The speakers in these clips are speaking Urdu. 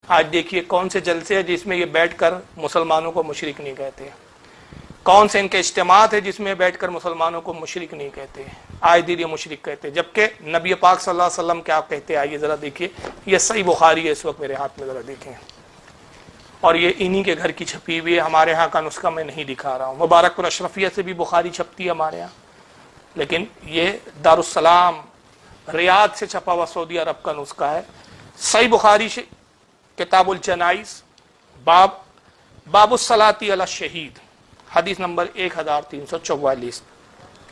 آج دیکھیے کون سے جلسے ہیں جس میں یہ بیٹھ کر مسلمانوں کو مشرک نہیں کہتے، کون سے ان کے اجتماعات ہیں جس میں بیٹھ کر مسلمانوں کو مشرک نہیں کہتے، آج دن یہ مشرک کہتے، جبکہ نبی پاک صلی اللہ علیہ وسلم کیا کہتے ہیں؟ آئیے ذرا دیکھیے، یہ صحیح بخاری ہے اس وقت میرے ہاتھ میں، ذرا دیکھیں، اور یہ انہی کے گھر کی چھپی ہوئی ہے، ہمارے ہاں کا نسخہ میں نہیں دکھا رہا ہوں، مبارک پور اشرفیہ سے بھی بخاری چھپتی ہے ہمارے ہاں، لیکن یہ دارالسلام ریاض سے چھپا ہوا سعودی عرب کا نسخہ ہے۔ صحیح بخاری سے کتاب الجنائز باب الصلاۃ علی الشہید، حدیث نمبر 1344۔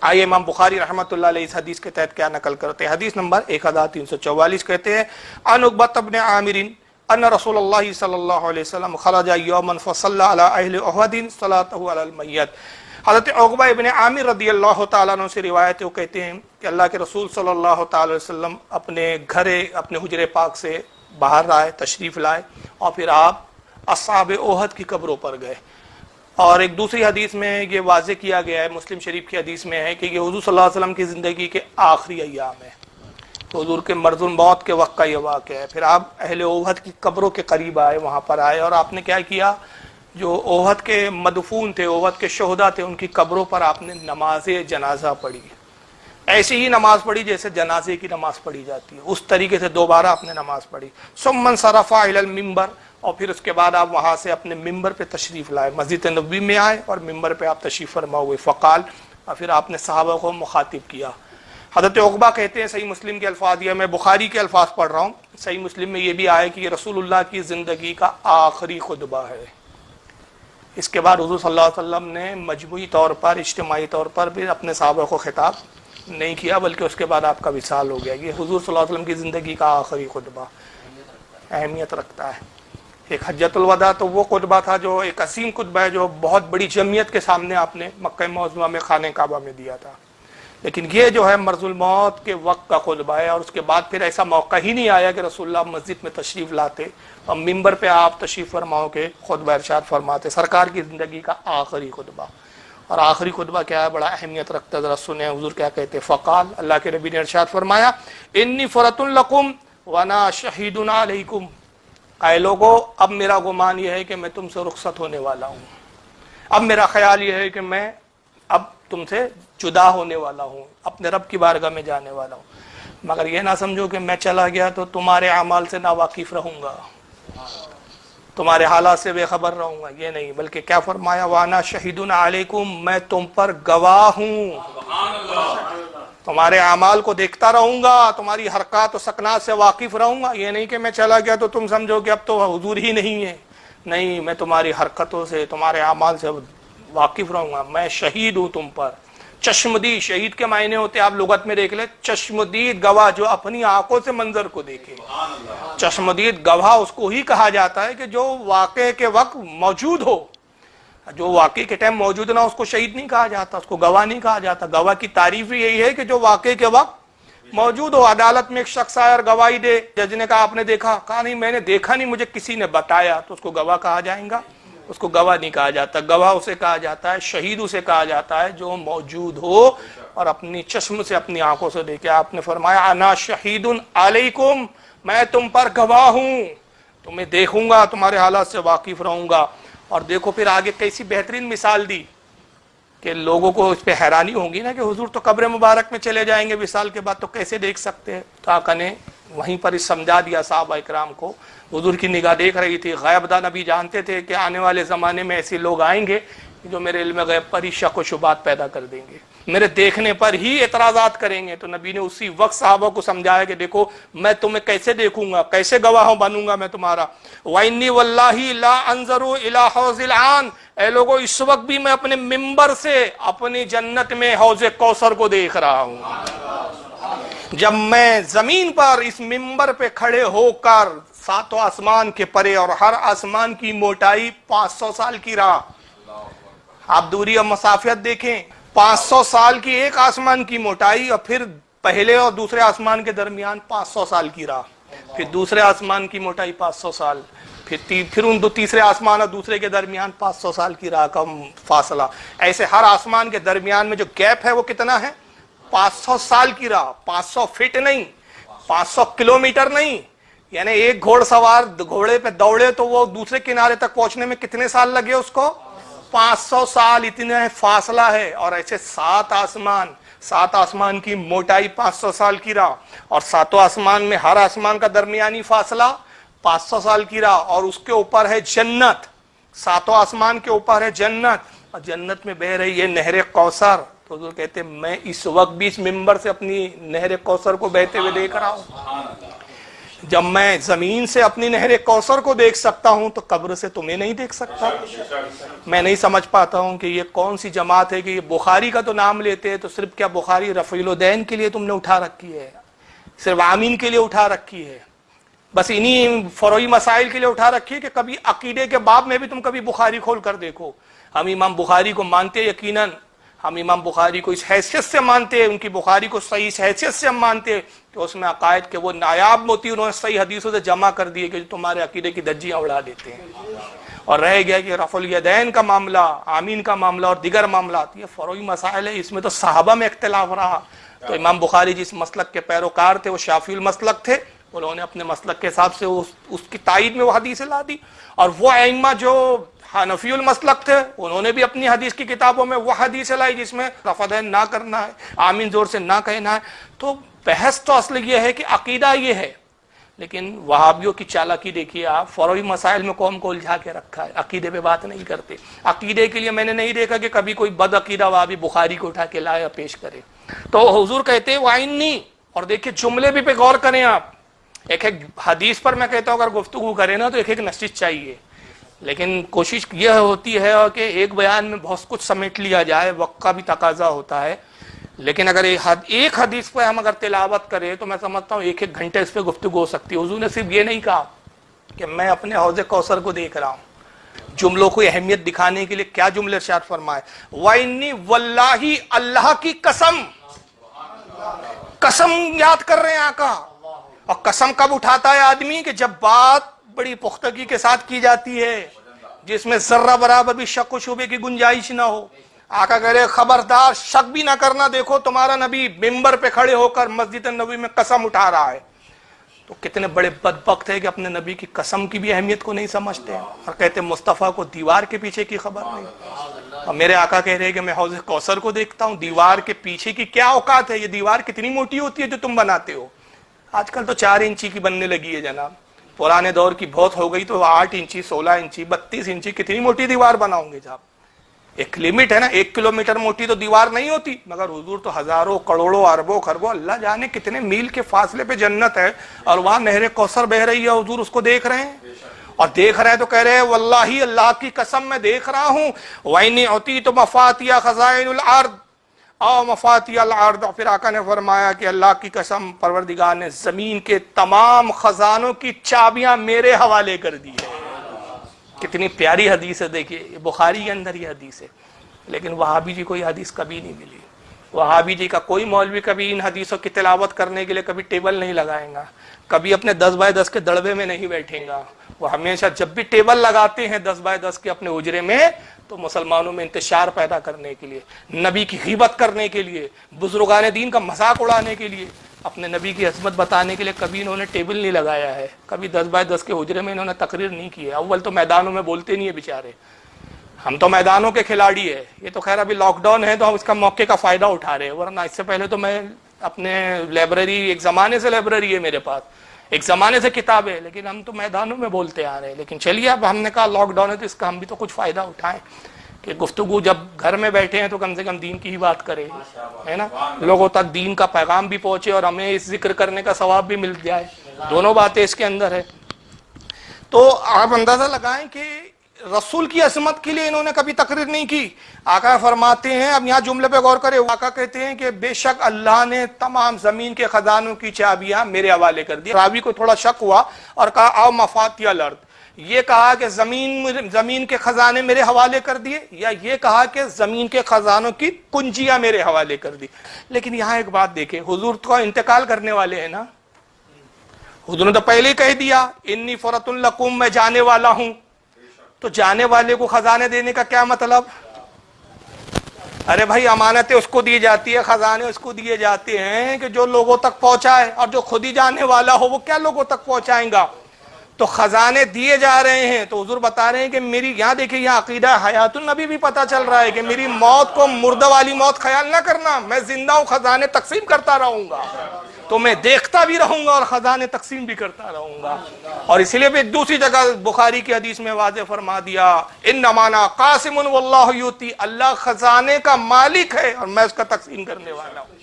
آئیے امام بخاری رحمۃ اللہ علیہ اس حدیث کے تحت کیا نقل کرتے ہیں؟ حدیث نمبر 1344 کہتے ہیں عن عقبۃ بن عامر ان رسول اللہ صلی اللہ علیہ وسلم خرج یوما فصلی علی اہل احد صلاۃہ علی المیت۔ حضرت عقبہ ابن عامر رضی اللہ تعالیٰ عنہ سے روایت ہے، وہ کہتے ہیں کہ اللہ کے رسول صلی اللہ تعالی وسلم اپنے گھر اپنے حجرے پاک سے باہر آئے، تشریف لائے، اور پھر آپ اصحاب احد کی قبروں پر گئے۔ اور ایک دوسری حدیث میں یہ واضح کیا گیا ہے، مسلم شریف کی حدیث میں ہے کہ یہ حضور صلی اللہ علیہ وسلم کی زندگی کے آخری ایام ہے، حضور کے مرض الموت کے وقت کا یہ واقعہ ہے۔ پھر آپ اہل احد کی قبروں کے قریب آئے، وہاں پر آئے، اور آپ نے کیا کیا؟ جو احد کے مدفون تھے، احد کے شہداء تھے، ان کی قبروں پر آپ نے نماز جنازہ پڑھی، ایسی ہی نماز پڑھی جیسے جنازے کی نماز پڑھی جاتی ہے، اس طریقے سے دوبارہ آپ نے نماز پڑھی۔ ثم انصرف الی المنبر، اور پھر اس کے بعد آپ وہاں سے اپنے ممبر پہ تشریف لائے، مسجد نبوی میں آئے اور ممبر پہ آپ تشریف فرما ہوئے۔ فقال، اور پھر آپ نے صحابہ کو مخاطب کیا۔ حضرت عقبہ کہتے ہیں، صحیح مسلم کے الفاظ یہ، میں بخاری کے الفاظ پڑھ رہا ہوں، صحیح مسلم میں یہ بھی آیا کہ یہ رسول اللہ کی زندگی کا آخری خطبہ ہے۔ اس کے بعد حضور صلی اللہ علیہ وسلم نے مجموعی طور پر، اجتماعی طور پر بھی اپنے صحابہ کو خطاب نہیں کیا، بلکہ اس کے بعد آپ کا وصال ہو گیا۔ یہ حضور صلی اللہ علیہ وسلم کی زندگی کا آخری خطبہ اہمیت رکھتا ہے۔ ایک حجۃ الوداع تو وہ خطبہ تھا جو ایک عظیم خطبہ ہے، جو بہت بڑی جمعیت کے سامنے آپ نے مکہ معظمہ میں خانہ کعبہ میں دیا تھا، لیکن یہ جو ہے مرض الموت کے وقت کا خطبہ ہے، اور اس کے بعد پھر ایسا موقع ہی نہیں آیا کہ رسول اللہ مسجد میں تشریف لاتے اور ممبر پہ آپ تشریف فرماؤ کے خطبہ ارشاد فرماتے، سرکار کی زندگی کا آخری خطبہ۔ اور آخری خطبہ کیا ہے؟ بڑا اہمیت رکھتا ہے، ذرا سنیں حضور کیا کہتے ہیں۔ فقال، اللہ کے نبی نے ارشاد فرمایا، انی فرۃ لکم وانا شہید علیکم، اے لوگو اب میرا گمان یہ ہے کہ میں تم سے رخصت ہونے والا ہوں، اب میرا خیال یہ ہے کہ میں اب تم سے جدا ہونے والا ہوں، اپنے رب کی بارگاہ میں جانے والا ہوں، مگر یہ نہ سمجھو کہ میں چلا گیا تو تمہارے اعمال سے ناواقف رہوں گا، تمہارے حالات سے بے خبر رہوں گا، یہ نہیں، بلکہ کیا فرمایا؟ وانا شہید علیکم، میں تم پر گواہ ہوں، تمہارے اعمال کو دیکھتا رہوں گا، تمہاری حرکات و سکنات سے واقف رہوں گا، یہ نہیں کہ میں چلا گیا تو تم سمجھو کہ اب تو حضور ہی نہیں ہے، نہیں، میں تمہاری حرکتوں سے، تمہارے اعمال سے واقف رہوں گا، میں شہید ہوں تم پر۔ چشمدید، شہید کے معنی ہوتے ہیں آپ لغت میں دیکھ لیں، چشمدید گواہ، جو اپنی آنکھوں سے منظر کو دیکھے، چشمدید گواہ اس کو ہی کہا جاتا ہے کہ جو واقعے کے وقت موجود ہو، جو واقعے کے ٹائم موجود نہ، اس کو شہید نہیں کہا جاتا، اس کو گواہ نہیں کہا جاتا۔ گواہ کی تعریف یہی ہے کہ جو واقعے کے وقت موجود ہو۔ عدالت میں ایک شخص آیا اور گواہی دے، جج نے کہا آپ نے دیکھا؟ کہا نہیں میں نے دیکھا نہیں، مجھے کسی نے بتایا، تو اس کو گواہ کہا جائے گا؟ اس کو گواہ نہیں کہا جاتا، گواہ اسے کہا جاتا ہے، شہید اسے کہا جاتا ہے جو موجود ہو اور اپنی چشم سے، اپنی آنکھوں سے دیکھے۔ آپ نے فرمایا انا شہید علیکم، میں تم پر گواہ ہوں، تمہیں دیکھوں گا، تمہارے حالات سے واقف رہوں گا۔ اور دیکھو پھر آگے کیسی بہترین مثال دی کہ لوگوں کو اس پہ حیرانی ہوگی نا کہ حضور تو قبر مبارک میں چلے جائیں گے وصال کے بعد، تو کیسے دیکھ سکتے ہیں؟ تو آقا نے وہیں پر سمجھا دیا صحابہ اکرام کو، حضور کی نگاہ دیکھ رہی تھی، غیب داں نبی جانتے تھے کہ آنے والے زمانے میں ایسے لوگ آئیں گے جو میرے علم غیب پر ہی شک و شبہات پیدا کر دیں گے، میرے دیکھنے پر ہی اعتراضات کریں گے۔ تو نبی نے اسی وقت صحابہ کو سمجھایا کہ دیکھو میں تمہیں کیسے دیکھوں گا، کیسے گواہ بنوں گا میں تمہارا۔ وَإِنِّي وَاللَّهِ لَا أَنظَرُ إِلَىٰ حَوْضِ الْعَانِ، اے لوگو اس وقت بھی میں اپنے ممبر سے اپنی جنت میں حوض کوثر کو دیکھ رہا ہوں۔ جب میں زمین پر اس ممبر پہ کھڑے ہو کر ساتوں آسمان کے پرے، اور ہر آسمان کی موٹائی 500 سال کی راہ، آپ دوری اور مسافت دیکھیں، 500 سال کی ایک آسمان کی موٹائی، اور پھر پہلے اور دوسرے آسمان کے درمیان 500 سال کی راہ، پھر دوسرے آسمان کی موٹائی 500 سال، پھر ان تیسرے آسمان اور دوسرے کے درمیان 500 سال کی راہ کا فاصلہ۔ ایسے ہر آسمان کے درمیان میں جو گیپ ہے وہ کتنا ہے؟ 500 سال کی راہ، 500 فٹ نہیں، 500 کلومیٹر نہیں، یعنی ایک گھوڑ سوار گھوڑے پہ دوڑے تو وہ دوسرے کنارے تک پہنچنے میں کتنے سال لگے اس کو؟ 500 سال، اتنا فاصلہ ہے. اور ایسے 7 آسمان کی موٹائی 500 سال کی راہ، اور 7 آسمان میں ہر آسمان کا درمیانی فاصلہ 500 سال کی راہ، اور اس کے اوپر ہے جنت. 7 آسمان کے اوپر ہے جنت، اور جنت میں بہ رہی ہے نہر کوثر. تو حضور کہتے میں اس وقت بھی اس منبر سے اپنی نہر کوثر کو بہتے ہوئے دیکھ رہا ہوں. جب میں زمین سے اپنی نہر کوثر کو دیکھ سکتا ہوں تو قبر سے تمہیں نہیں دیکھ سکتا. میں نہیں سمجھ پاتا ہوں کہ یہ کون سی جماعت ہے کہ یہ بخاری کا تو نام لیتے ہیں تو صرف کیا بخاری رفع الدین کے لیے تم نے اٹھا رکھی ہے، صرف آمین کے لیے اٹھا رکھی ہے، بس انہی فروعی مسائل کے لیے اٹھا رکھی ہے، کہ کبھی عقیدے کے باب میں بھی تم کبھی بخاری کھول کر دیکھو. ہم امام بخاری کو مانتے یقیناً، ہم امام بخاری کو اس حیثیت سے مانتے ہیں، ان کی بخاری کو صحیح اس حیثیت سے ہم مانتے ہیں کہ اس میں عقائد کے وہ نایاب موتی انہوں نے صحیح حدیثوں سے جمع کر دیے کہ جو تمہارے عقیدے کی دجیاں اڑا دیتے ہیں. اور رہ گیا کہ رفع الیدین کا معاملہ، آمین کا معاملہ اور دیگر معاملات، یہ فروعی مسائل ہے، اس میں تو صحابہ میں اختلاف رہا. تو امام بخاری جس مسلک کے پیروکار تھے وہ شافعی المسلک تھے، انہوں نے اپنے مسلک کے حساب سے اس کی تائید میں وہ حدیثیں لا دی. اور وہ ائمہ جو حنفی المسلک تھے انہوں نے بھی اپنی حدیث کی کتابوں میں وہ حدیث لائی جس میں رفع دین نہ کرنا ہے، آمین زور سے نہ کہنا ہے. تو بحث تو اصل یہ ہے کہ عقیدہ یہ ہے، لیکن وہابیوں کی چالاکی دیکھیے آپ، فروعی مسائل میں قوم کو الجھا کے رکھا ہے، عقیدے پہ بات نہیں کرتے. عقیدے کے لیے میں نے نہیں دیکھا کہ کبھی کوئی بد عقیدہ وہابی بخاری کو اٹھا کے لائے پیش کرے. تو حضور کہتے ہیں وَإِنِّي، اور دیکھیے جملے بھی پہ غور کریں آپ. ایک حدیث پر میں کہتا ہوں اگر گفتگو کریں نا تو ایک نشست چاہیے، لیکن کوشش یہ ہوتی ہے کہ ایک بیان میں بہت کچھ سمیٹ لیا جائے، وقت کا بھی تقاضا ہوتا ہے. لیکن اگر ایک حدیث پہ ہم اگر تلاوت کریں تو میں سمجھتا ہوں 1 گھنٹے اس پہ گفتگو ہو سکتی ہے. حضور نے صرف یہ نہیں کہا کہ میں اپنے حوض کوثر کو دیکھ رہا ہوں، جملوں کو اہمیت دکھانے کے لیے کیا جملے ارشاد فرمائے، وَإِنِّي وَاللَّهِ، اللہ کی قسم. قسم یاد کر رہے ہیں آقا. اور قسم کب اٹھاتا ہے آدمی؟ کہ جب بات بڑی پختگی کے ساتھ کی جاتی ہے، جس میں ذرہ برابر بھی شک و شبے کی گنجائش نہ ہو. آقا کہہ رہے خبردار شک بھی نہ کرنا، دیکھو تمہارا نبی منبر پہ کھڑے ہو کر مسجد نبوی میں قسم اٹھا رہا ہے. تو کتنے بڑے بدبخت ہے کہ اپنے نبی کی قسم کی بھی اہمیت کو نہیں سمجھتے ہیں، اور کہتے مصطفیٰ کو دیوار کے پیچھے کی خبر نہیں. اور میرے آقا کہہ رہے کہ میں حوض کوثر کو دیکھتا ہوں، دیوار کے پیچھے کی کیا اوقات ہے؟ یہ دیوار کتنی موٹی ہوتی ہے جو تم بناتے ہو؟ آج کل تو 4 انچی کی بننے لگی ہے جناب، پرانے دور کی بہت ہو گئی تو 8 انچی 16 انچی 32 انچی کتنی موٹی دیوار بناؤں گے صاحب؟ ایک لمٹ ہے نا، 1 کلومیٹر موٹی تو دیوار نہیں ہوتی، مگر حضور تو ہزاروں کروڑوں اربوں خربوں اللہ جانے کتنے میل کے فاصلے پہ جنت ہے، اور وہاں نہر کوثر بہ رہی ہے، حضور اس کو دیکھ رہے ہیں. اور دیکھ رہے ہیں تو کہہ رہے ہیں واللہ اللہ کی قسم میں دیکھ رہا ہوں. وَإِنِّي أُوتِيتُ مَفَاتِحَ خَزَائِنُ الْأَرْضِ او مفاتیح الارض. پھر آقا نے فرمایا کہ اللہ کی قسم پروردگار نے زمین کے تمام خزانوں کی چابیاں میرے حوالے کر دی ہے. کتنی پیاری حدیث ہے، دیکھیے بخاری کے اندر یہ حدیث ہے. لیکن وہابی جی کو یہ حدیث کبھی نہیں ملی. وہابی جی کا کوئی مولوی کبھی ان حدیثوں کی تلاوت کرنے کے لیے کبھی ٹیبل نہیں لگائیں گا، کبھی اپنے 10 بائی 10 کے دڑبے میں نہیں بیٹھیں گا. وہ ہمیشہ جب بھی ٹیبل لگاتے ہیں 10 بائی 10 کے اپنے اجرے میں تو مسلمانوں میں انتشار پیدا کرنے کے لیے، نبی کی غیبت کرنے کے لیے، بزرگان دین کا مذاق اڑانے کے لیے، اپنے نبی کی عظمت بتانے کے لیے کبھی انہوں نے ٹیبل نہیں لگایا ہے، کبھی 10 بائی 10 کے اجرے میں انہوں نے تقریر نہیں کی ہے. اول تو میدانوں میں بولتے نہیں ہے بیچارے، ہم تو میدانوں کے کھلاڑی ہے. یہ تو خیر ابھی لاک ڈاؤن ہے تو ہم اس کا موقع کا فائدہ اٹھا رہے ہیں، ورنہ اس سے پہلے تو میں اپنے لائبریری، ایک زمانے سے لائبریری ہے میرے پاس، ایک زمانے سے کتاب ہے، لیکن ہم تو میدانوں میں بولتے آ رہے ہیں. لیکن چلیے اب ہم نے کہا لاک ڈاؤن ہے تو اس کا ہم بھی تو کچھ فائدہ اٹھائیں کہ گفتگو جب گھر میں بیٹھے ہیں تو کم سے کم دین کی ہی بات کرے، ہے نا، لوگوں تک دین کا پیغام بھی پہنچے اور ہمیں اس ذکر کرنے کا ثواب بھی مل جائے. دونوں باتیں اس کے اندر ہے. تو آپ اندازہ لگائیں کہ رسول کی عظمت کے لیے انہوں نے کبھی تقریر نہیں کی. آقا فرماتے ہیں، اب یہاں جملے پہ غور کرے، آقا کہتے ہیں کہ بے شک اللہ نے تمام زمین کے خزانوں کی چابیاں میرے حوالے کر دی. راوی کو تھوڑا شک ہوا اور کہا او مفاتیح الارض، یہ کہا کہ زمین کے خزانے میرے حوالے کر دیے، یا یہ کہا کہ زمین کے خزانوں کی کنجیاں میرے حوالے کر دی. لیکن یہاں ایک بات دیکھیں، حضور تو انتقال کرنے والے ہیں نا، حضور نے تو پہلے ہی کہہ دیا انی فرۃ لکم، میں جانے والا ہوں. تو جانے والے کو خزانے دینے کا کیا مطلب؟ ارے بھائی امانتیں اس کو دی جاتی ہے, خزانے اس کو دیے جاتے ہیں کہ جو لوگوں تک پہنچائے, اور جو خود ہی جانے والا ہو وہ کیا لوگوں تک پہنچائیں گا. تو خزانے دیے جا رہے ہیں. تو حضور بتا رہے ہیں کہ میری, یہاں دیکھیں یہاں عقیدہ حیات النبی بھی پتا چل رہا ہے کہ میری موت کو مردہ والی موت خیال نہ کرنا, میں زندہ ہوں, خزانے تقسیم کرتا رہوں گا, تو میں دیکھتا بھی رہوں گا اور خزانے تقسیم بھی کرتا رہوں گا. اور اسی لیے بھی دوسری جگہ بخاری کی حدیث میں واضح فرما دیا, انما انا قاسم واللہ یؤتی, اللہ خزانے کا مالک ہے اور میں اس کا تقسیم کرنے والا ہوں.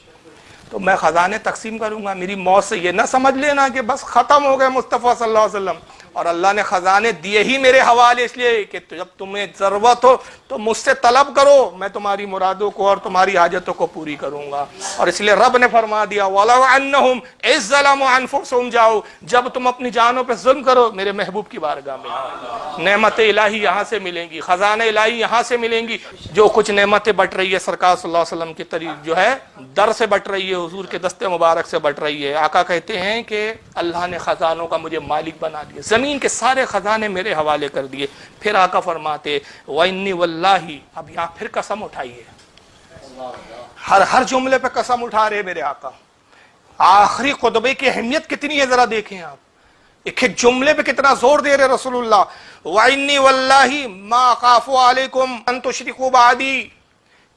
تو میں خزانے تقسیم کروں گا. میری موت سے یہ نہ سمجھ لینا کہ بس ختم ہو گئے مصطفیٰ صلی اللہ علیہ وسلم, اور اللہ نے خزانے دیے ہی میرے حوالے اس لیے کہ جب تمہیں ضرورت ہو تو مجھ سے طلب کرو, میں تمہاری مرادوں کو اور تمہاری حاجتوں کو پوری کروں گا. اور اس لیے رب نے فرما دیا وَلَوْ أَنَّهُمْ إِذْ ظَلَمُوا أَنفُسَهُمْ جاؤ, جب تم اپنی جانوں پہ ظلم کرو میرے محبوب کی بارگاہ میں آؤ. نعمت الہی یہاں سے ملیں گی, خزانہ الہی یہاں سے ملیں گی. جو کچھ نعمتیں بٹ رہی ہے سرکار صلی اللہ علیہ وسلم کی طریق جو ہے در سے بٹ رہی ہے, حضور کے دستے مبارک سے بٹ رہی ہے. آقا کہتے ہیں کہ اللہ نے خزانوں کا مجھے مالک بنا دیا, زمین کے سارے خزانے میرے حوالے کر دیے. پھر آقا فرماتے وَإِنِّي وَاللَّهِ, اب یہاں پھر قسم اٹھائیے, ہر جملے پہ قسم اٹھا رہے میرے آقا. آخری خطبے کی اہمیت کتنی ہے ذرا دیکھیں آپ, ایک ایک جملے پہ کتنا زور دے رہے رسول اللہ. وَإِنِّي وَاللَّهِ مَا أَخَافُ عَلَيْكُمْ أَن تُشْرِكُوا بَعْدِي,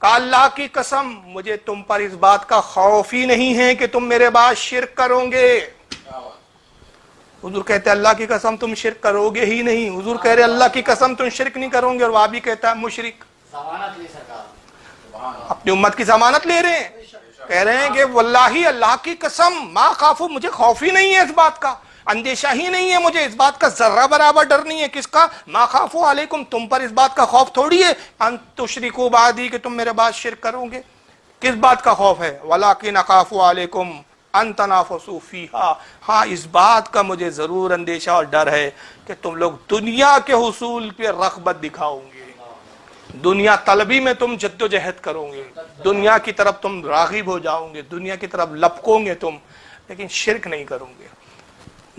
کہ اللہ کی قسم مجھے تم پر اس بات کا خوف ہی نہیں ہے کہ تم میرے بعد شرک کرو گے. حضور کہتے ہیں اللہ کی قسم تم شرک کرو گے ہی نہیں. حضور کہہ رہے اللہ کی قسم تم شرک نہیں کرو گے, اور وہ بھی کہتا ہے مشرک. اپنی امت کی ضمانت لے رہے ہیں, کہہ رہے ہیں کہ واللہ اللہ کی قسم ما خافو, مجھے خوف ہی نہیں ہے اس بات کا, اندیشہ ہی نہیں ہے مجھے اس بات کا, ذرہ برابر ڈر نہیں ہے. کس کا؟ ما خافو علیکم, تم پر اس بات کا خوف تھوڑی ہے ان تشرکوا بعدی, کہ تم میرے بعد شرک کرو گے. کس بات کا خوف ہے؟ ولکن اخاف علیکم ان تنافسوا فیہا, ہاں اس بات کا مجھے ضرور اندیشہ اور ڈر ہے کہ تم لوگ دنیا کے حصول پہ رغبت دکھاؤ گے, دنیا طلبی میں تم جد و جہد کرو گے, دنیا کی طرف تم راغب ہو جاؤ گے, دنیا کی طرف لپکو گے تم, لیکن شرک نہیں کرو گے.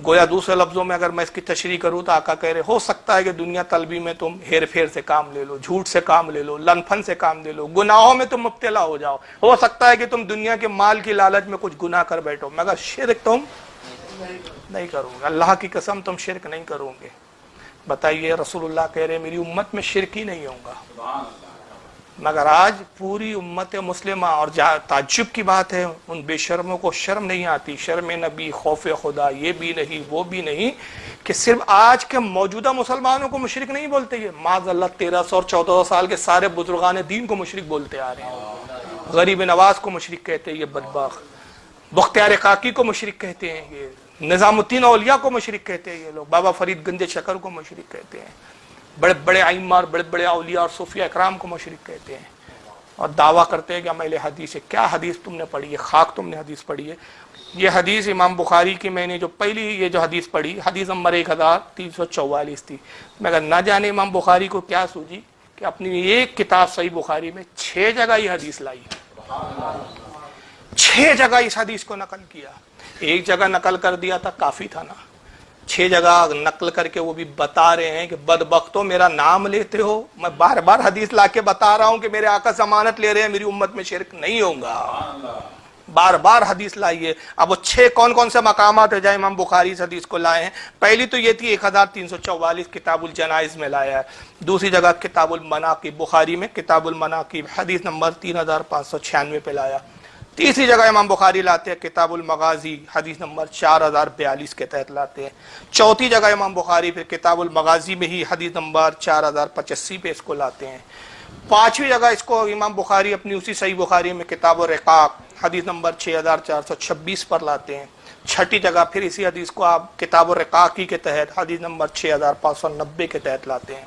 گویا دوسرے لفظوں میں اگر میں اس کی تشریح کروں تو آقا کہہ رہے ہو سکتا ہے کہ دنیا طلبی میں تم ہیر پھیر سے کام لے لو, جھوٹ سے کام لے لو, لن پھن سے کام لے لو, گناہوں میں تم مبتلا ہو جاؤ, ہو سکتا ہے کہ تم دنیا کے مال کی لالچ میں کچھ گناہ کر بیٹھو, مگر شرک تم نہیں کرو گے. اللہ کی قسم تم شرک نہیں کرو گے. بتائیے رسول اللہ کہہ رہے میری امت میں شرک ہی نہیں ہوگا, مگر آج پوری امت مسلمہ, اور تعجب کی بات ہے ان بے شرموں کو شرم نہیں آتی, شرم نبی, خوف خدا, یہ بھی نہیں وہ بھی نہیں, کہ صرف آج کے موجودہ مسلمانوں کو مشرک نہیں بولتے, یہ معاذ اللہ 1300 اور 1400 سال کے سارے بزرگان دین کو مشرک بولتے آ رہے ہیں. غریب نواز کو مشرک کہتے ہیں یہ بدبخت, بختیار کاکی کو مشرک کہتے ہیں, یہ نظام الدین اولیاء کو مشرک کہتے ہیں یہ لوگ, بابا فرید گنج شکر کو مشرک کہتے ہیں, بڑے بڑے ائمہ اور بڑے بڑے اولیاء اور صوفیاء اکرام کو مشرک کہتے ہیں, اور دعویٰ کرتے ہیں کہ ہم اہل حدیث ہے. کیا حدیث تم نے پڑھی ہے؟ خاک تم نے حدیث پڑھی ہے. یہ حدیث امام بخاری کی میں نے جو پہلی یہ جو حدیث پڑھی, حدیث نمبر 1344 تھی, مگر نہ جانے امام بخاری کو کیا سوجی کہ اپنی ایک کتاب صحیح بخاری میں 6 جگہ یہ حدیث لائی, 6 جگہ اس حدیث کو نقل کیا. ایک جگہ نقل کر دیا تھا کافی تھا نا, 6 جگہ نقل کر کے وہ بھی بتا رہے ہیں کہ بدبختوں میرا نام لیتے ہو, میں بار بار حدیث لا کے بتا رہا ہوں کہ میرے آقا ضمانت لے رہے ہیں میری امت میں شرک نہیں ہوگا, بار بار حدیث لائیے. اب وہ 6 کون کون سے مقامات ہے جہاں امام بخاری اس حدیث کو لائے ہیں؟ پہلی تو یہ تھی 1344 کتاب الجنائز میں لایا ہے. دوسری جگہ کتاب المناقب, بخاری میں کتاب المناقب حدیث نمبر 3596 پہ لایا. تیسری جگہ امام بخاری لاتے ہیں کتاب المغازی حدیث نمبر 4042 کے تحت لاتے ہیں. چوتھی جگہ امام بخاری پھر کتاب المغازی میں ہی حدیث نمبر 4085 پہ اس کو لاتے ہیں. پانچویں جگہ اس کو امام بخاری اپنی اسی صحیح بخاری میں کتاب الرقاق حدیث نمبر 6426 پر لاتے ہیں. چھٹی جگہ پھر اسی حدیث کو آپ کتاب الرقاقی کے تحت حدیث نمبر 6590 کے تحت لاتے ہیں.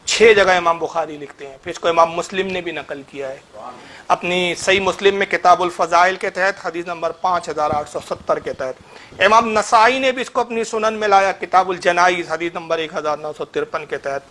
6 جگہ امام بخاری لکھتے ہیں. پھر اس کو امام مسلم نے بھی نقل کیا ہے اپنی صحیح مسلم میں کتاب الفضائل کے تحت حدیث نمبر 5870 کے تحت. امام نسائی نے بھی اس کو اپنی سنن میں لایا کتاب الجنائز حدیث نمبر 1953 کے تحت.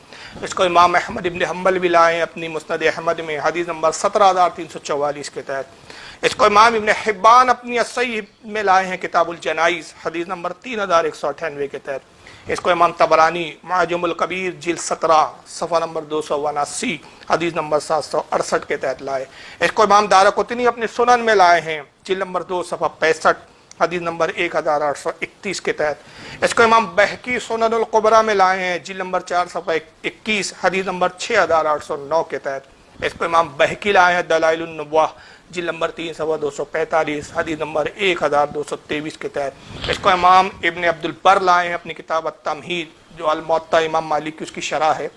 اس کو امام احمد ابن حنبل بھی لائے اپنی مسند احمد میں حدیث نمبر 17344 کے تحت. اس کو امام ابن حبان اپنی الصحیح میں لائے ہیں کتاب الجنائز حدیث نمبر 3198 کے تحت۔ اس کو امام طبرانی معجم الکبیر جلد 17 صفحہ نمبر 279 حدیث نمبر 768 کے تحت لائے۔ اس کو امام دارقطنی اپنے سنن میں لائے ہیں جلد نمبر 2 صفحہ 65 حدیث نمبر 1831 کے تحت۔ اس کو امام بہقی سنن القبرہ میں لائے ہیں جلد نمبر 4 صفحہ 21 حدیث نمبر 6809 کے تحت۔ اس کو امام بہقی لائے ہیں دلائل النبوہ جلد نمبر 3 صفحہ 245 حدیث نمبر 1223 کے تحت۔ اس کو امام ابن عبد البر لائے ہیں اپنی کتاب التمہید جو الموطا امام مالک کی اس کی شرح ہے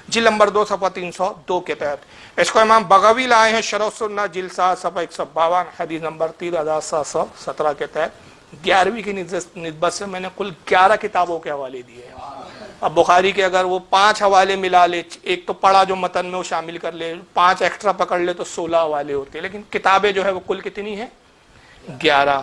جلد نمبر 2 صفحہ 302 کے تحت۔ اس کو امام بغوی لائے ہیں شرح السنہ جلد 7 صفحہ 152 حدیث نمبر 3717 کے تحت۔ 11ویں کی نسبت سے میں نے کل 11 کتابوں کے حوالے دیے ہیں۔ اب بخاری کے اگر وہ 5 حوالے ملا لے، ایک تو پڑھا جو متن میں وہ شامل کر لے، 5 ایکسٹرا پکڑ لے تو 16 حوالے ہوتے ہیں، لیکن کتابیں جو ہے وہ کل کتنی ہیں 11۔